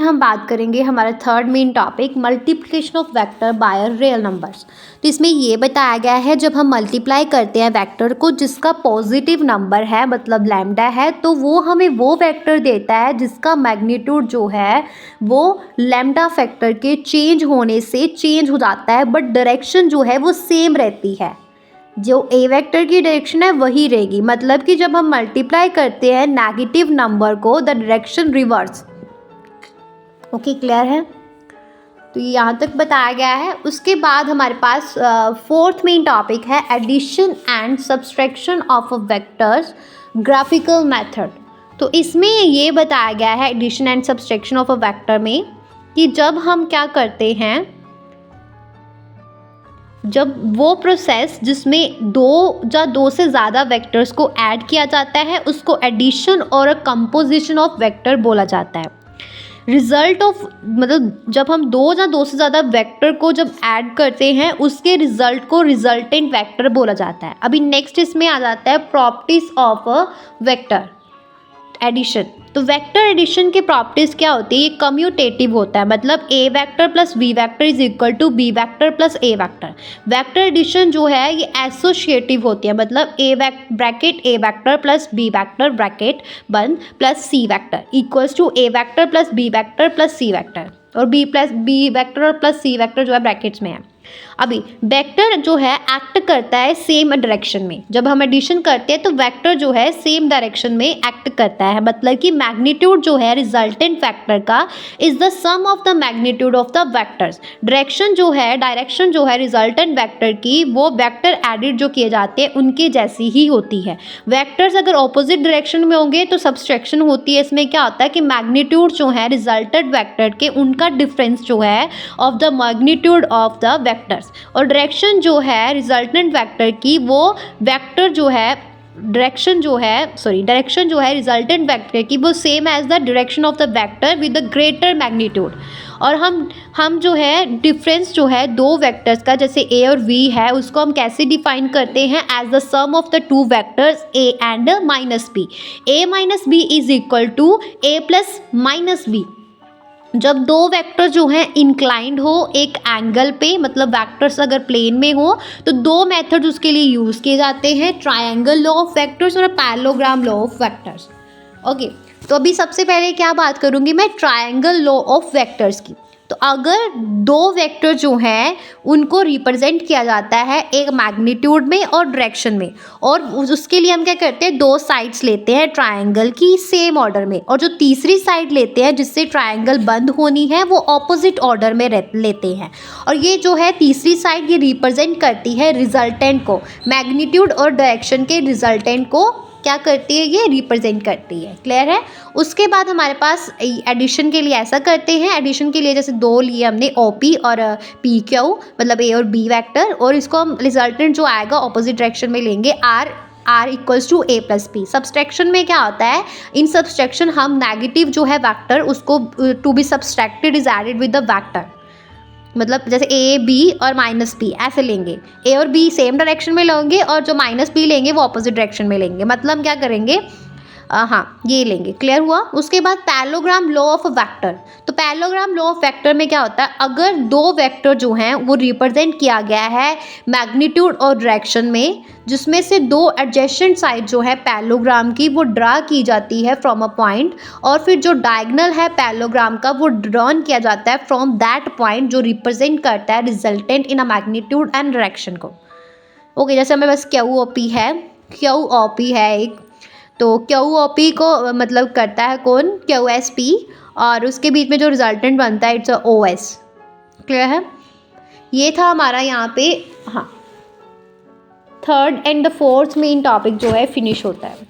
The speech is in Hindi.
हम बात करेंगे हमारा third main topic multiplication of vector by real numbers. तो इसमें ये बताया गया है जब हम मल्टीप्लाई करते हैं वेक्टर को जिसका पॉजिटिव नंबर है मतलब लैम्डा है, तो वो हमें वो वेक्टर देता है जिसका मैग्नीट्यूड जो है वो लैम्डा फैक्टर के चेंज होने से चेंज हो जाता है, बट डायरेक्शन जो है वो सेम रहती है। जो ए वेक्टर की डायरेक्शन है वही रहेगी, मतलब कि जब हम मल्टीप्लाई करते हैं नेगेटिव नंबर को the direction reverse. Okay, clear है? तो यहाँ तक बताया गया है। उसके बाद हमारे पास फोर्थ मेन टॉपिक है addition and subtraction of vectors graphical method. तो इसमें ये बताया गया है addition and subtraction of a vector में कि जब हम क्या करते हैं, जब वो प्रोसेस जिसमें दो से ज़्यादा वेक्टर्स को ऐड किया जाता है उसको एडिशन और कंपोजिशन ऑफ वेक्टर बोला जाता है। रिजल्ट ऑफ मतलब जब हम दो से ज़्यादा वेक्टर को जब ऐड करते हैं उसके रिजल्ट को रिजल्टेंट वेक्टर बोला जाता है। अभी नेक्स्ट इसमें आ जाता है properties of a vector addition. तो वेक्टर एडिशन के प्रॉपर्टीज क्या होती है? ये कम्यूटेटिव होता है, मतलब A vector plus B vector is equal to B vector plus A vector. Vector addition जो है ये एसोसिएटिव होती है, मतलब bracket A vector plus B vector bracket बंद plus C vector equals to A vector plus B vector plus C vector, और बी प्लस बी वेक्टर और प्लस सी वेक्टर जो है ब्रैकेट्स में है। अभी वेक्टर जो है एक्ट करता है सेम डायरेक्शन में। जब हम एडिशन करते हैं तो वेक्टर जो है सेम डायरेक्शन में एक्ट करता है, मतलब कि मैग्नीट्यूड जो है रिजल्टेंट वेक्टर का is the sum of the magnitude of the vectors. Direction जो है रिजल्टेंट वेक्टर की वो वेक्टर एडिड जो किए जाते हैं उनके जैसी ही होती है। वेक्टर्स अगर ऑपोजिट डायरेक्शन में होंगे तो सब्सट्रैक्शन होती है। इसमें क्या होता है कि मैग्नीट्यूड जो है रिजल्टेंट वेक्टर के उनका डिफरेंस जो है of the magnitude of the vectors, और डायरेक्शन जो है रिजल्टेंट वेक्टर की वो वेक्टर जो है डायरेक्शन जो है रिजल्टेंट वेक्टर की वो same as the direction of the vector with the greater magnitude. और हम जो है डिफरेंस जो है दो वेक्टर्स का जैसे ए और वी है उसको हम कैसे डिफाइन करते हैं? As the sum of the two vectors A and minus B. A minus B is equal to A plus minus B. जब दो वेक्टर जो हैं इंक्लाइंड हो एक एंगल पे, मतलब वेक्टर्स अगर प्लेन में हो तो दो मेथड्स उसके लिए यूज़ किए जाते हैं, ट्रायंगल लॉ ऑफ वेक्टर्स और parallelogram law of vectors. Okay, तो अभी सबसे पहले क्या बात करूँगी मैं? ट्रायंगल लॉ ऑफ वेक्टर्स की। तो अगर दो वेक्टर जो हैं उनको रिप्रेजेंट किया जाता है एक मैग्नीट्यूड में और डायरेक्शन में, और उसके लिए हम क्या करते हैं? दो साइड्स लेते हैं ट्रायंगल की सेम ऑर्डर में, और जो तीसरी साइड लेते हैं जिससे ट्रायंगल बंद होनी है वो ऑपोजिट ऑर्डर में लेते हैं। और ये जो है तीसरी साइड ये रिप्रेजेंट करती है रिजल्टेंट को, मैग्नीट्यूड और डायरेक्शन के रिजल्टेंट को क्या करती है? ये रिप्रेजेंट करती है। क्लियर है? उसके बाद हमारे पास एडिशन के लिए ऐसा करते हैं, एडिशन के लिए जैसे दो लिए हमने ओ पी और पी क्यू, मतलब ए और बी वेक्टर, और इसको हम रिजल्टेंट जो आएगा ऑपोजिट डायरेक्शन में लेंगे R equals to A plus P. Subtraction में क्या होता है? इन सब्सट्रैक्शन हम नेगेटिव जो है वेक्टर उसको to be subtracted is added with the vector, मतलब जैसे ए बी और माइनस बी ऐसे लेंगे, ए और बी सेम डायरेक्शन में लेंगे और जो माइनस बी लेंगे वो ऑपोजिट डायरेक्शन में लेंगे। मतलब क्या करेंगे? हाँ, ये लेंगे। क्लियर हुआ? उसके बाद पैरेललोग्राम लॉ ऑफ वेक्टर। तो पैरेललोग्राम लॉ ऑफ वेक्टर में क्या होता है? अगर दो वेक्टर जो हैं वो रिप्रेजेंट किया गया है मैग्नीट्यूड और डायरेक्शन में, जिसमें से दो एडजेसेंट साइड जो है पैरेललोग्राम की वो ड्रा की जाती है फ्रॉम अ पॉइंट, और फिर जो डायगोनल है पैरेललोग्राम का वो ड्रॉन किया जाता है फ्रॉम दैट पॉइंट जो रिप्रेजेंट करता है resultant in a magnitude and direction को। ओके, जैसे हमें बस क्यू ओ पी है एक, तो क्यू ओ पी को मतलब करता है कौन? क्यू एस पी, और उसके बीच में जो रिजल्टेंट बनता है इट्स ओ एस। क्लियर है? ये था हमारा यहाँ पे हाँ third and the fourth main topic जो है फिनिश होता है।